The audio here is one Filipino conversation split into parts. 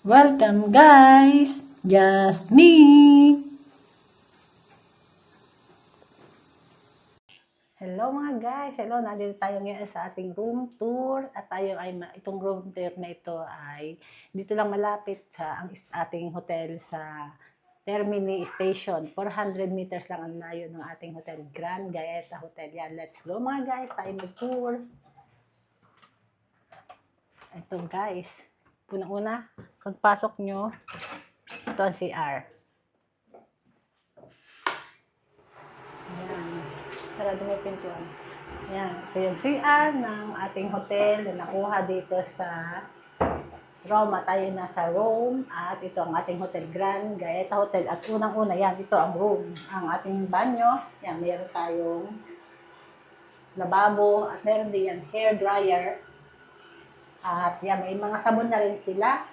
Welcome guys! Just me! Hello mga guys! Hello! Nandito tayo ngayon sa ating room tour at tayo ay, itong room tour na ito ay dito lang malapit sa ating hotel sa Termini Station. 400 meters lang ang layo ng ating hotel, Grand Gaeta Hotel. Yan, let's go mga guys! Tayo mag-tour! Ito guys, unang-una, pagpasok nyo, ito ang CR. Ayan, sarado may pintuan. Ayan, ito yung CR ng ating hotel na nakuha dito sa Roma. Tayo nasa Rome at ito ang ating Hotel Grand Gaeta Hotel. At unang-una, yan, ito ang room. Ang ating banyo, yan, meron tayong lababo at meron din yan hair dryer. At yan, may mga sabon na rin sila.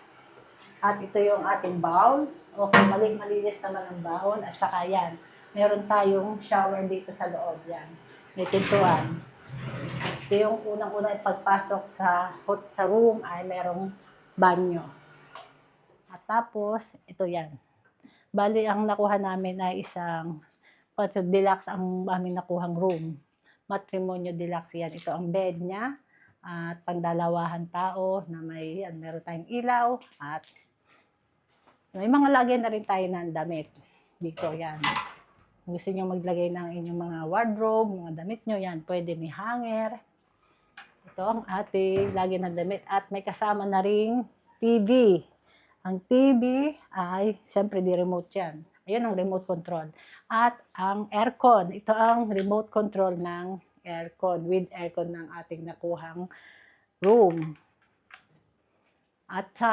At ito yung ating bowl. Okay, malinis naman ang bowl. At saka yan, meron tayong shower dito sa loob. Yan, may pintuan. Ito yung unang-unang pagpasok sa room ay merong banyo. At tapos, ito yan. Bali, ang nakuha namin ay isang deluxe ang aming nakuhang room. Matrimonio deluxe yan. Ito ang bed niya. At pandalawahan tao na meron tayong ilaw at may mga lagay na rin tayo ng damit dito. Yan, gusto nyo maglagay ng inyong mga wardrobe, mga damit nyo, yan, pwede, may hanger. Ito ang ating lagay ng damit at may kasama na ring TV. Ang TV ay siyempre di remote yan. Ayun ang remote control. At ang aircon, ito ang remote control ng aircon, with aircon ng ating nakuhang room. At sa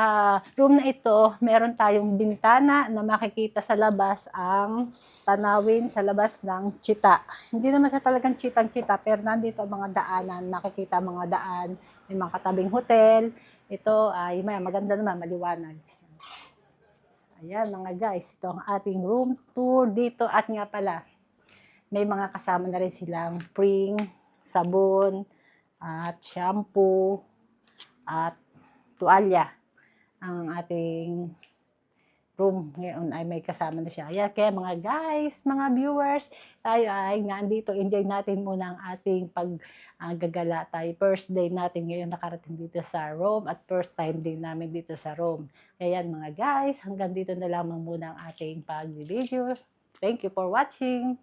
room na ito, meron tayong bintana na makikita sa labas ang tanawin sa labas ng Chita. Hindi naman siya talagang chitang-chita, pero nandito ang mga daanan, makikita mga daan, may mga katabing hotel. Ito ay maganda naman, maliwanag. Ayan mga guys, ito ang ating room tour dito. At nga pala, may mga kasama na rin silang spring, sabon, at shampoo, at tuwalya. Ang ating room ngayon ay may kasama na siya. Ayan, kaya mga guys, mga viewers, tayo ay nandito, enjoy natin muna ang ating paggagala tayo. First day natin ngayon nakarating dito sa Rome at first time din namin dito sa Rome. Kaya mga guys, hanggang dito na lamang muna ang ating pag-video. Thank you for watching.